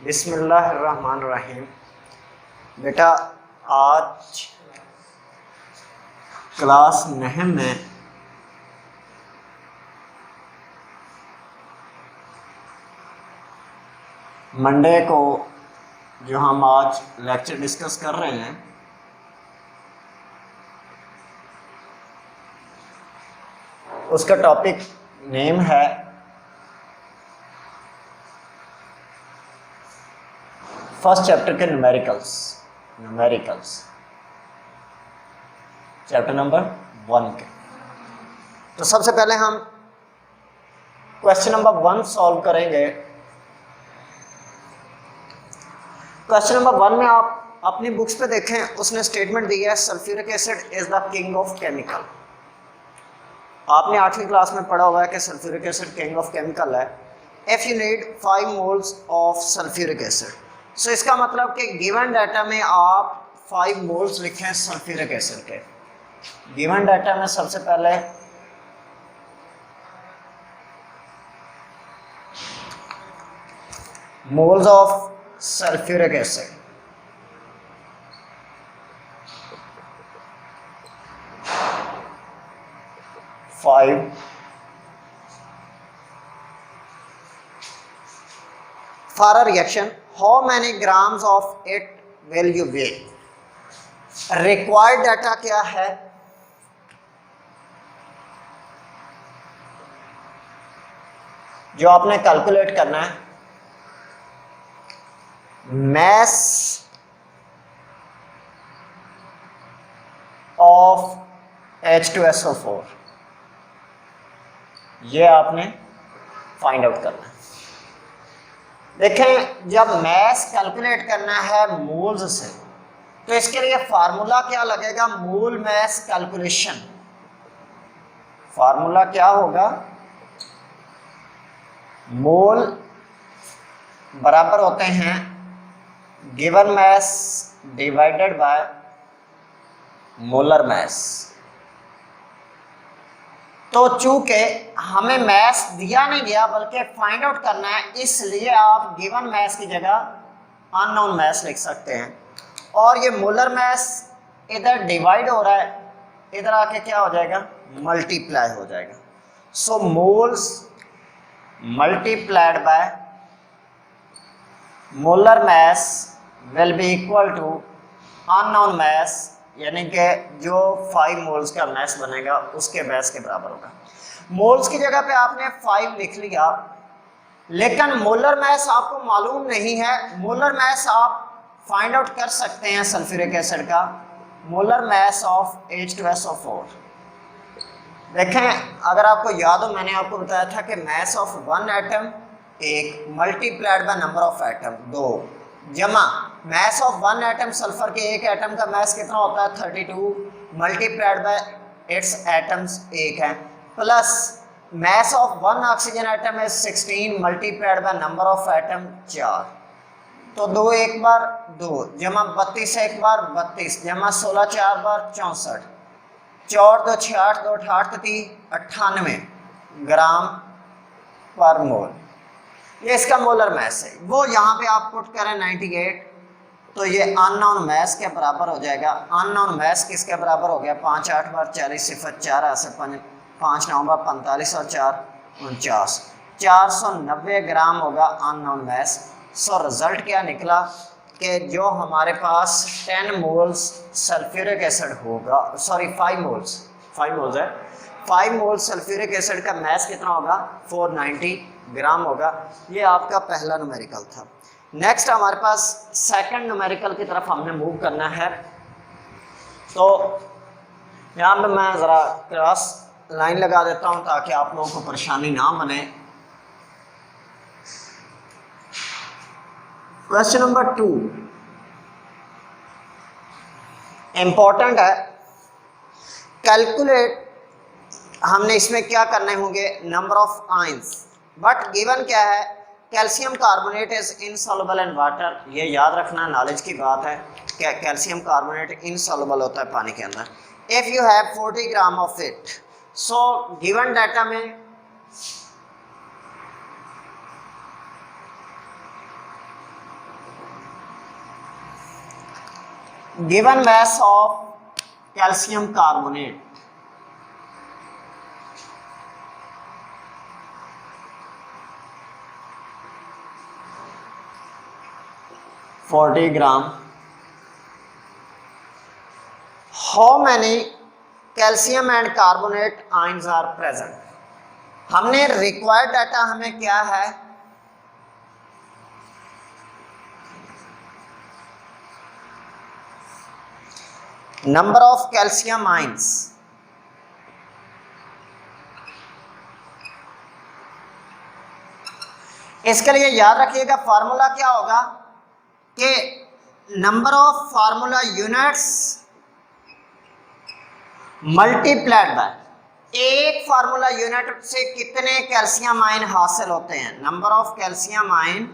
बिस्मिल्लाहिर्रहमानिर्रहीम। बेटा आज क्लास 9 में मंडे को जो हम आज लेक्चर डिस्कस कर रहे हैं उसका टॉपिक नेम है फर्स्ट चैप्टर के न्यूमेरिकल्स चैप्टर नंबर 1 के। तो सबसे पहले हम क्वेश्चन नंबर 1 सॉल्व करेंगे। क्वेश्चन नंबर 1 में आप अपनी बुक्स पे देखें, उसने स्टेटमेंट दी है sulphuric acid is the king of chemical. आपने 8वीं क्लास में पढ़ा हुआ है कि sulphuric acid king of chemical है। If you need 5 moles of sulphuric acid, so इसका मतलब कि गिवन डाटा में आप 5 मोल्स लिखें सल्फ्यूरिक एसिड के। गिवन डाटा में सबसे पहले moles of sulphuric acid, for a reaction how many grams of it will you weigh? required data क्या है? जो आपने कैलकुलेट करना है mass of H2SO4, ये आपने फाइंड आउट करना है। देखें, जब मैस कैलकुलेट करना है मोल्स से तो इसके लिए फार्मूला क्या लगेगा? मोल मैस कैलकुलेशन। फार्मूला क्या होगा? मोल बराबर होते हैं given mess divided by molar mess. तो चूंकि हमें मैस दिया नहीं गया बल्कि फाइंड आउट करना है, इसलिए आप गिवन मैस की जगह अननोन मैस लिख सकते हैं। और ये मोलर मैस इधर डिवाइड हो रहा है, इधर आके क्या हो जाएगा? मल्टीप्लाई हो जाएगा। So moles multiplied by molar mass will be equal to unknown mass, यानी कि जो 5 मोल्स का मैस बनेगा उसके मैस के बराबर होगा। मोल्स की जगह पे आपने 5 लिख लिया, लेकिन मोलर मैस आपको मालूम नहीं है। मोलर मैस आप फाइंड आउट कर सकते हैं सल्फ्यूरिक एसिड का, मोलर मैस ऑफ H2SO4। देखें, अगर आपको याद हो, मैंने आपको बताया था कि mass of 1 atom 1 multiplied by number of atom 2 जमा मैस ऑफ 1 एटम सल्फर के एक एटम का मैस कितना होता है? 32 मल्टीप्लाइड बाय इट्स एटम्स 1 है, plus mass of 1 oxygen atom है 16 multiplied by number of atom 4। तो 2 एक बार 2 जमा 32 एक बार 32 जमा 16 4 बार 64, 4 2 6 8 2 8 98 ग्राम पर मोल। ये इसका मोलर मैस है। वो यहाँ पे आप पुट करें 98, तो ये अननोन मैस के बराबर हो जाएगा। अननोन मैस किसके बराबर हो गया? 5 8 बार 40 0 4 से 5 9 बार 45 और 4 49, 490 ग्राम होगा अननोन मैस। सो रिजल्ट क्या निकला कि जो हमारे पास 10 मोल्स सल्फ्यूरिक एसिड होगा, सॉरी 5 मोल्स है, 5 मोल्स सल्फ्यूरिक एसिड का मैस कितना होगा? 490 ग्राम होगा। ये आपका पहला न्यूमेरिकल था। नेक्स्ट हमारे पास सेकंड न्यूमेरिकल की तरफ हमने मूव करना है। तो यहाँ पे मैं ज़रा क्रॉस लाइन लगा देता हूँ ताकि आप लोगों को परेशानी ना बने। क्वेश्चन नंबर 2 इंपॉर्टेंट है। कैलकुलेट, हमने इसमें क्या करने होंगे? Number of ions. But given क्या है? Calcium carbonate is insoluble in water. ये याद रखना, नॉलेज की बात है कि कैल्शियम कार्बोनेट इनसॉल्युबल होता है पानी के अंदर। If you have 40 gram of it, so given data में given mass of calcium carbonate, (40 grams), how many calcium and carbonate ions are present? हमने रिक्वायर्ड डाटा हमें क्या है, नंबर ऑफ कैल्शियम आयंस, इसके लिए याद रखिएगा फार्मूला क्या होगा कि number of formula units multiplied by एक फार्मूला यूनिट से कितने कैल्शियम आयन हासिल होते हैं, number of calcium ion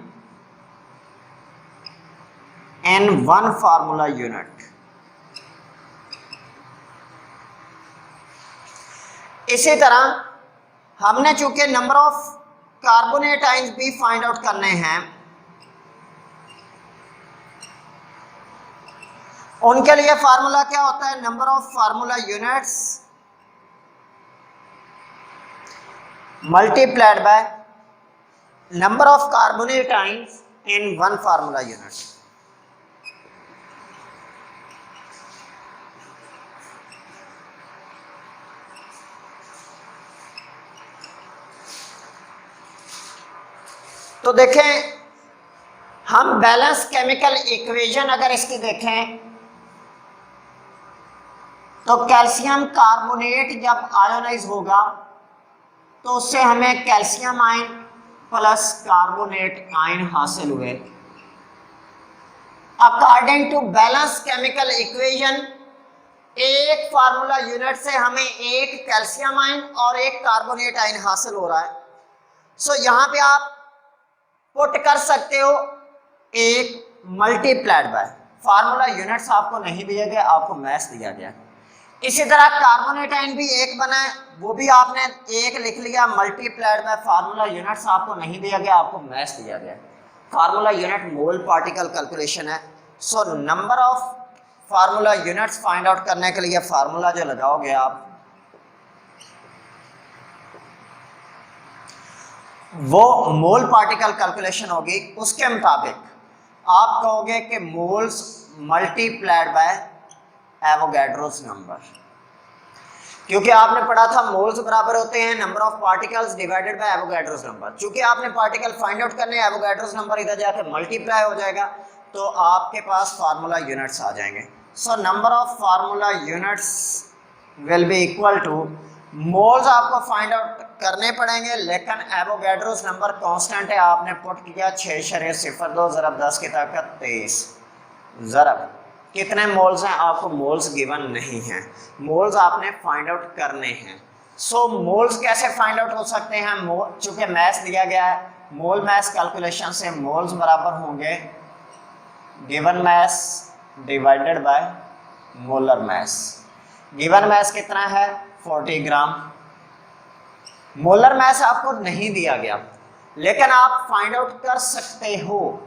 in one formula unit. इसी तरह हमने चूंकि नंबर ऑफ कार्बोनेट आयंस भी फाइंड आउट करने हैं, उनके लिए फार्मूला क्या होता है, number of formula units multiplied by number of carbonate ions in one formula unit. तो देखें, हम बैलेंस केमिकल इक्वेशन अगर इसकी देखें तो कैल्शियम कार्बोनेट जब आयोनाइज होगा तो उससे हमें calcium ion plus carbonate ion हासिल हुए। According to balance chemical equation एक फार्मूला यूनिट से हमें एक कैल्शियम आयन और एक कार्बोनेट आयन हासिल हो रहा है। सो यहां पे आप पुट कर सकते हो एक मल्टीप्लाइड बाय, फार्मूला यूनिट्स आपको नहीं दिया गया, आपको मैथ दिया गया। इसी तरह कार्बोनेट आयन भी एक बना है, वो भी आपने एक लिख लिया मल्टीप्लाइड बाय, फार्मूला यूनिट्स आपको नहीं दिया गया, आपको मैथ दिया गया। Formula unit mole particle calculation है। So number of formula units find out करने के लिए फार्मूला जो लगाओगे आप वो मोल पार्टिकल कैलकुलेशन होगी। उसके मुताबिक आप कहोगे कि moles multiplied bye Avogadro's number, क्योंकि आपने पढ़ा था मोल्स बराबर होते हैं number of particles divided by Avogadro's number. चूंकि आपने पार्टिकल फाइंड आउट करने, एवोगैड्रोस नंबर इधर जाके मल्टीप्लाई हो जाएगा तो आपके पास फार्मूला यूनिट्स आ जाएंगे। So number of formula units will be equal to, moles आपको फाइंड आउट करने पड़ेंगे लेकिन एवोगैड्रोस नंबर कांस्टेंट है, आपने पुट किया 6.02 ज़रब 10 की ताकत 23 ज़रब कितने मोल्स हैं, आपको मोल्स गिवन नहीं हैं, मोल्स आपने फाइंड आउट करने हैं। सो मोल्स कैसे फाइंड आउट हो सकते हैं, चूंकि मैथ दिया गया है, मोल मैथ कैलकुलेशन से मोल्स बराबर होंगे given math divided by molar math. Given math कितना है 40 ग्राम, मोलर मैथ आपको नहीं दिया गया लेकिन आप फाइंड आउट कर सकते हो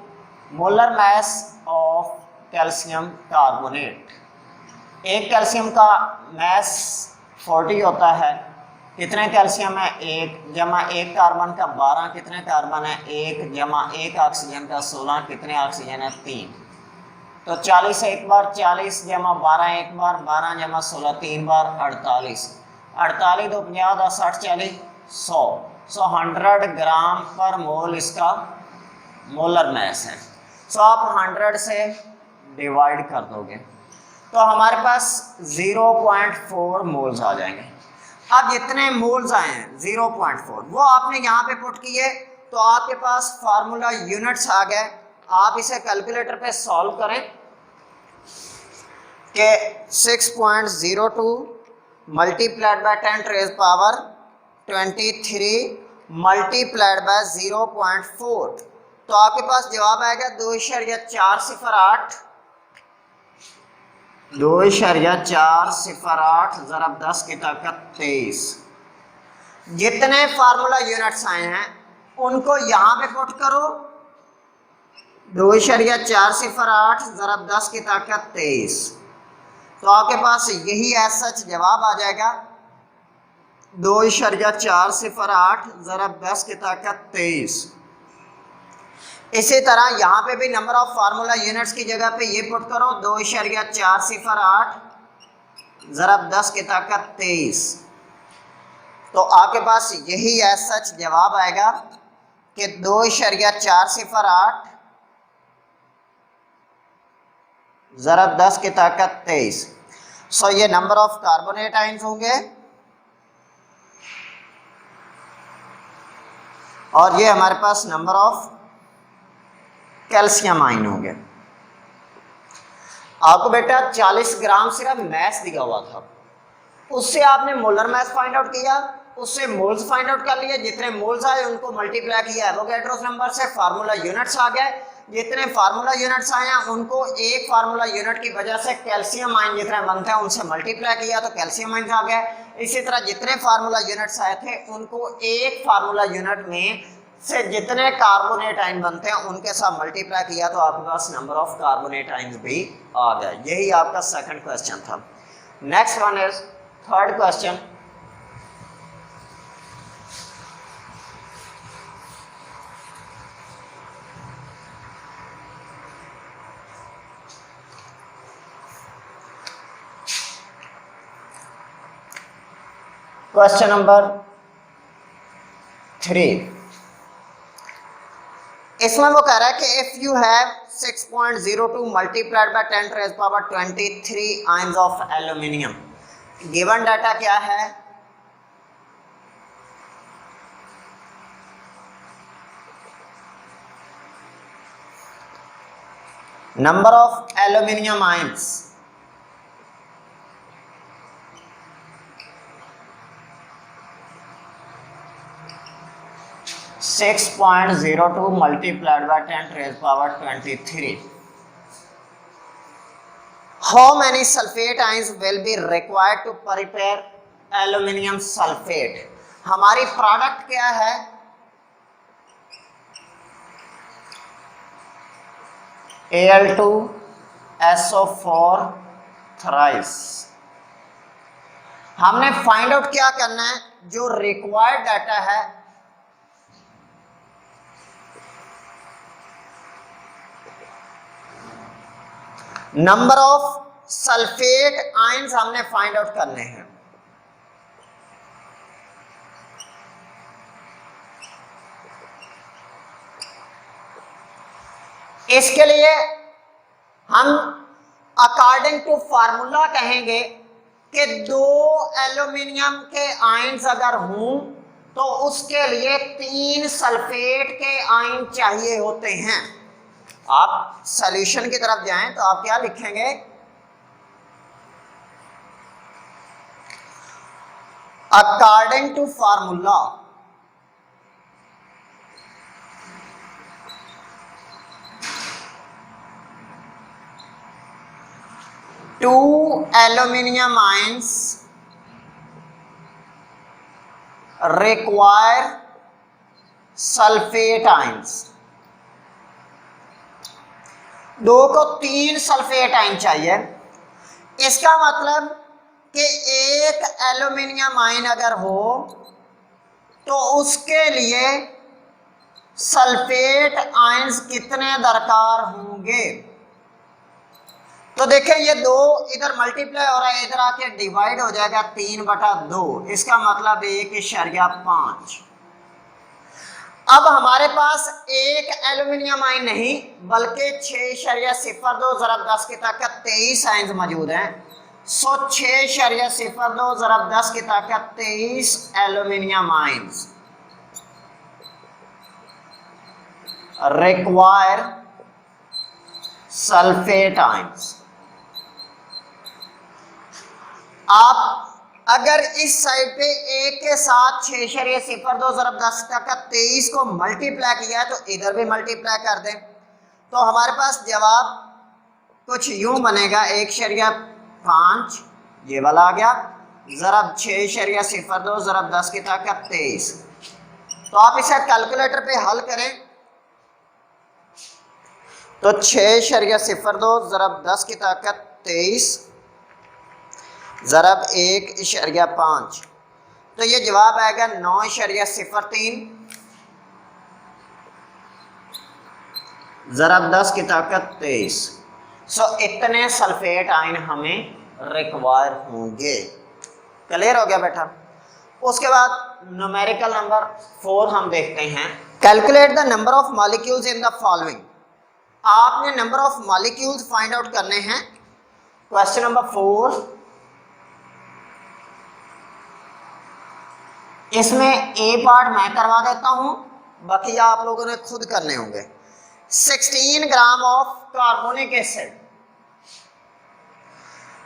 molar math of calcium carbonate. एक कैल्शियम का मैथ 40 होता है, कितने कैल्शियम है, 1 जमा 1 कार्बन का 12, कितने कार्बन है, 1 जमा 1 ऑक्सीजन का 16, कितने ऑक्सीजन है 3। तो 40 एक बार, 40 जमा 12 एक बार, 12 जमा 16 3 बार, 48, 48 दो 50 10 60 40 100, 100 ग्राम पर मोल इसका मोलर मैस है। सो आप 100 से डिवाइड कर दोगे तो हमारे पास 0.4 मोल्स आ जाएंगे। अब जितने मोल्स आए हैं 0.4 वो आपने यहाँ पे पुट किए तो आपके पास फार्मूला यूनिट्स आ गए। आप इसे कैलकुलेटर पे सॉल्व करें कि 6.02 multiplied by 10 rays power 23 multiplied by 0.4 तो आपके पास जवाब आएगा 2.408 2.408 ज़रब 10 की ताकत 23। जितने फार्मूला यूनिट्स आए हैं उनको यहाँ पे पुट करो, 2.408 ज़रब 10 की ताकत 23। तो आपके पास यही एज सच जवाब आ जाएगा 2.408 ज़रब 10 की ताकत 23। इसी तरह यहाँ पे भी नंबर ऑफ फार्मूला यूनिट्स की जगह पे ये पुट करो 2.408 ज़रब 10 की ताकत 23। तो आपके पास यही एज सच जवाब आएगा कि 2.408 ज़रब 10 की ताकत 23। सो ये नंबर ऑफ कार्बोनेट आयंस होंगे और ये हमारे पास नंबर ऑफ कैल्शियम आयन हो गया। आपको बेटा 40 ग्राम सिर्फ मैथ दिया हुआ था, उससे आपने मोलर मैथ फाइंड आउट किया, उससे मोल्स फाइंड आउट कर लिए, जितने मोल्स आए उनको मल्टीप्लाई किया एवोगैड्रोस नंबर से, फार्मूला यूनिट्स आ गए, जितने फार्मूला यूनिट्स आए हैं उनको एक फार्मूला यूनिट की वजह से कैल्शियम आयन जितने बनते हैं उनसे मल्टीप्लाई किया तो कैल्शियम आयन आ गए। इसी तरह जितने फार्मूला यूनिट्स आए थे उनको एक फार्मूला यूनिट में से जितने कार्बोनेट आयन बनते हैं उनके साथ मल्टीप्लाई किया तो आपके पास नंबर ऑफ कार्बोनेट आयन भी आ गया। यही आपका सेकंड क्वेश्चन था। Next one is third question. Question number 3, इसमें वो कह रहा है कि if you have 6.02 multiplied by 10 to the power 23 ions of aluminium, given data क्या है? Number of aluminium ions, (6.02 multiplied by 10 to the power 23). How many sulfate ions will be required to prepare aluminium sulfate? हमारी product क्या है? Al2SO4 thrice. हमने find out क्या करना है? जो रिक्वायर्ड डाटा है नंबर ऑफ सल्फेट आयंस हमने फाइंड आउट करने हैं। इसके लिए हम अकॉर्डिंग टू फार्मूला कहेंगे कि 2 एल्यूमिनियम के आयंस अगर हों तो उसके लिए 3 सल्फेट के आयन चाहिए होते हैं। आप सॉल्यूशन की तरफ जाएं तो आप क्या लिखेंगे? According to formula two aluminium ions require sulphate ions. 2 को 3 सल्फेट आयन चाहिए। इसका मतलब कि एक एल्यूमिनियम आयन अगर हो तो उसके लिए सल्फेट आयंस कितने दरकार होंगे? तो देखिए ये 2 इधर मल्टीप्लाई हो रहा है, इधर आके डिवाइड हो जाएगा 3/2। इसका मतलब 1.5। अब हमारे पास एक एल्यूमिनियम आयन नहीं बल्कि 6.02 ज़रब 10 की ताकत 23 आयंस मौजूद हैं। सो 6.02 ज़रब 10 की ताकत 23 aluminium ions require sulphate ions. आप अगर इस साइड पे एक के साथ 6.02 ज़रब 10 की ताकत 23 को मल्टीप्लाई किया है तो इधर भी मल्टीप्लाई कर दें तो हमारे पास जवाब कुछ यूं बनेगा 1.5 ये वाला आ गया ज़रब 6.02 ज़रब 10 की ताकत 23। तो आप इसे कैलकुलेटर पे हल करें तो 6.02 ज़रब 10 की ताकत 23 ज़रब 1.5, तो ये जवाब आएगा 9.03 ज़रब 10 की ताकत 23। सो इतने सल्फेट आयन हमें रिक्वायर होंगे। क्लियर हो गया बेटा। उसके बाद न्यूमेरिकल नंबर 4 हम देखते हैं। Calculate the number of molecules in the following. आपने number of molecules find out करने हैं। क्वेश्चन नंबर 4, इसमें ए पार्ट मैं करवा देता हूं, बाकी आप लोगों ने खुद करने होंगे। 16 gram of carbonic acid,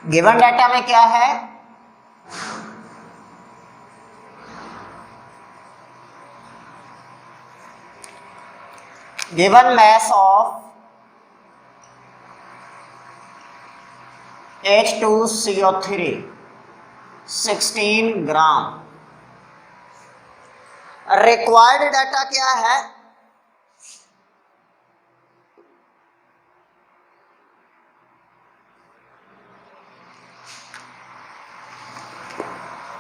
given data में क्या है, given mass of H2CO3 16 gram. Required data क्या है,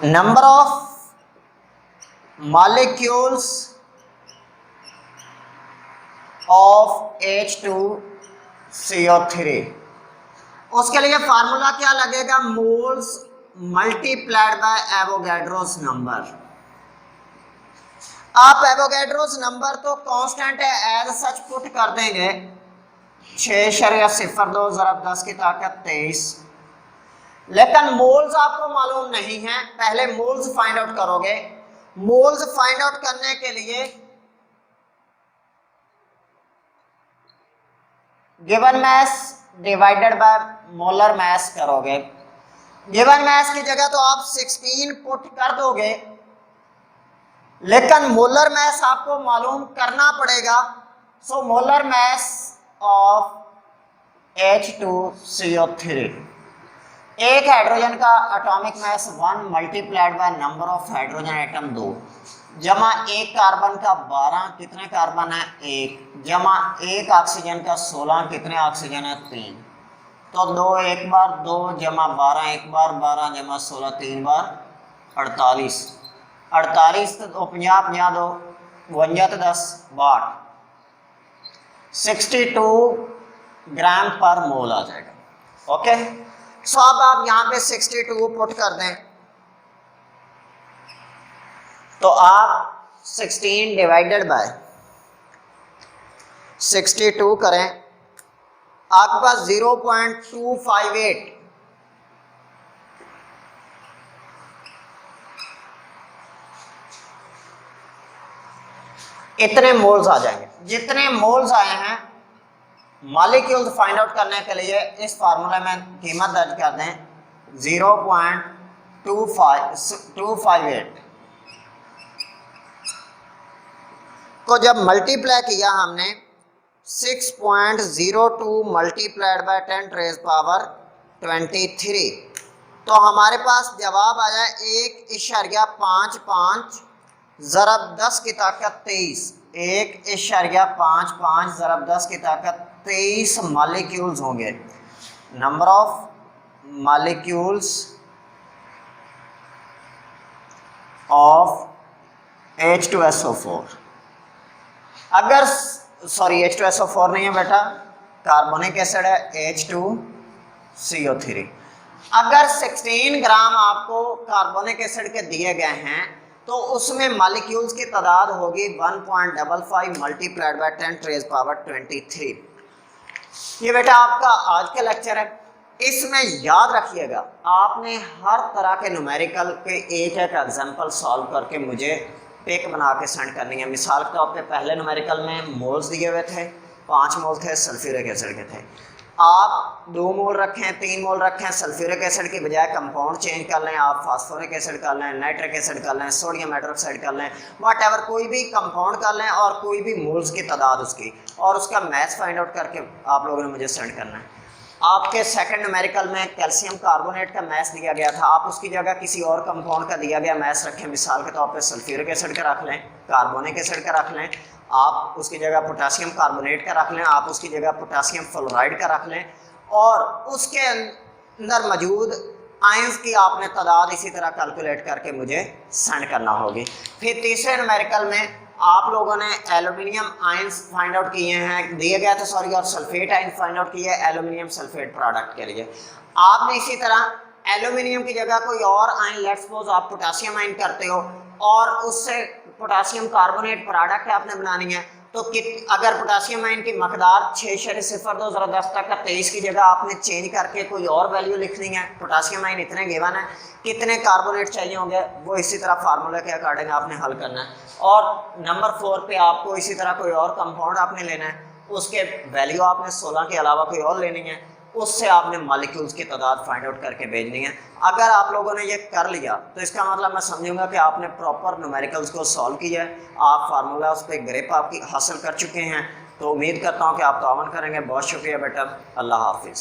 number of molecules of H2CO3। उसके लिए फार्मूला क्या लगेगा, moles multiplied bye Avogadro's number. आप एवोगैड्रोस नंबर तो कांस्टेंट है, एज सच पुट कर देंगे 6.02 ज़रब 10 की ताकत 23, लेकिन मोल्स आपको मालूम नहीं है। पहले मोल्स फाइंड आउट करोगे। मोल्स फाइंड आउट करने के लिए given mess divided by molar mess करोगे। गिवन मैस की जगह तो आप 16 पुट कर दोगे, लेकिन मोलर मैस आपको मालूम करना पड़ेगा। So molar mass of H2CO3, एक हाइड्रोजन का atomic mass 1 multiplied by number of hydrogen atom 2 जमा एक कार्बन का 12, कितने कार्बन है 1, जमा एक ऑक्सीजन का 16, कितने ऑक्सीजन है 3, तो 2 एक बार 2 जमा 12 एक बार 12 जमा 16 3 बार 48, 48 तो 50 50 2 52 तो 10 62 62 ग्राम पर मोल आ जाएगा। ओके, सो अब आप यहां पे 62 पुट कर दें, तो आप 16 डिवाइडेड बाय 62 करें, आपके पास 0.258 इतने मोल्स आ जाएंगे। जितने मोल्स आए हैं मॉलिक्यूल्स फाइंड आउट करने के लिए इस फार्मूले में कीमत दर्ज कर दें 0.258 को जब मल्टीप्लाई किया हमने 6.02 मल्टीप्लाइड बाय 10⁻⁻23, तो हमारे पास जवाब आ जाए 1.55 ज़रब 10 की ताकत 23, 1.55 ज़रब 10 की ताकत 23 मॉलिक्यूल्स होंगे। Number of molecules of H2SO4, अगर सॉरी H2SO4 नहीं है बेटा, कार्बोनिक एसिड है H2CO3। अगर 16 ग्राम आपको कार्बोनिक एसिड के दिए गए हैं तो उसमें मॉलिक्यूल्स की तादाद होगी 1.55 मल्टीप्लाइड बाय 10⁻23। ये बेटा आपका आज का लेक्चर है। इसमें याद रखिएगा आपने हर तरह के न्यूमेरिकल के एक एक एग्जांपल सॉल्व करके मुझे पिक बना के सेंड करनी है। मिसाल के तौर पे पहले न्यूमेरिकल में मोल्स दिए हुए थे, 5 मोल थे सल्फ्यूरिक एसिड के थे, आप 2 मोल रखें 3 मोल रखें, सल्फ्यूरिक एसिड की बजाय कंपाउंड चेंज कर लें, आप फास्फोरिक एसिड कर लें, नाइट्रिक एसिड कर लें, सोडियम हाइड्रोक्साइड कर लें, वट एवर कोई भी कंपाउंड कर लें और कोई भी मोल्स की तादाद उसकी और उसका मैथ फाइंड आउट करके आप लोगों ने मुझे सेंड करना है। आपके सेकंड न्यूमेरिकल में कैल्शियम कार्बोनेट का मैथ दिया गया था, आप उसकी जगह किसी और कंपाउंड का दिया गया मैथ रखें, मिसाल के तौर पे सल्फ्यूरिक एसिड का रख लें, कार्बोनिक एसिड का रख लें आप उसकी जगह पोटेशियम कार्बोनेट का रख लें, आप उसकी जगह पोटेशियम फ्लोराइड का रख लें, और उसके अंदर मौजूद आयंस की आपने तादाद इसी तरह कैलकुलेट करके मुझे सेंड करना होगी। फिर तीसरे न्यूमेरिकल में आप लोगों ने एल्यूमिनियम आयंस फाइंड आउट किए हैं, दिए गए थे सॉरी, और सल्फेट आयन फाइंड आउट किए एल्यूमिनियम सल्फेट प्रोडक्ट के लिए। आपने इसी तरह एल्यूमिनियम की जगह कोई और आयन, लेट्स सपोज आप पोटेशियम आयन करते हो और उससे पोटेशियम कार्बोनेट प्रोडक्ट आपने बनानी है, तो अगर पोटेशियम आयन की मकदार 6.02 तक का 23 की जगह आपने चेंज करके कोई और वैल्यू लिखनी है, पोटेशियम आयन इतने गिवन है, कितने कार्बोनेट चाहिए होंगे वो इसी तरह फार्मूला के अकॉर्डिंग आपने हल करना है। और नंबर 4 पे आपको इसी तरह कोई और कंपाउंड आपने लेना है, उसके वैल्यू आपने 16 के अलावा कोई और लेनी है, उससे आपने मॉलिक्यूल्स की तादाद फाइंड आउट करके भेजनी है। अगर आप लोगों ने ये कर लिया तो इसका मतलब मैं समझूंगा कि आपने प्रॉपर न्यूमेरिकल्स को सॉल्व किया है, आप फार्मूला उस पर ग्रिप आपकी हासिल कर चुके हैं। तो उम्मीद करता हूँ कि आप तावन करेंगे। बहुत शुक्रिया बेटा, अल्लाह हाफिज़।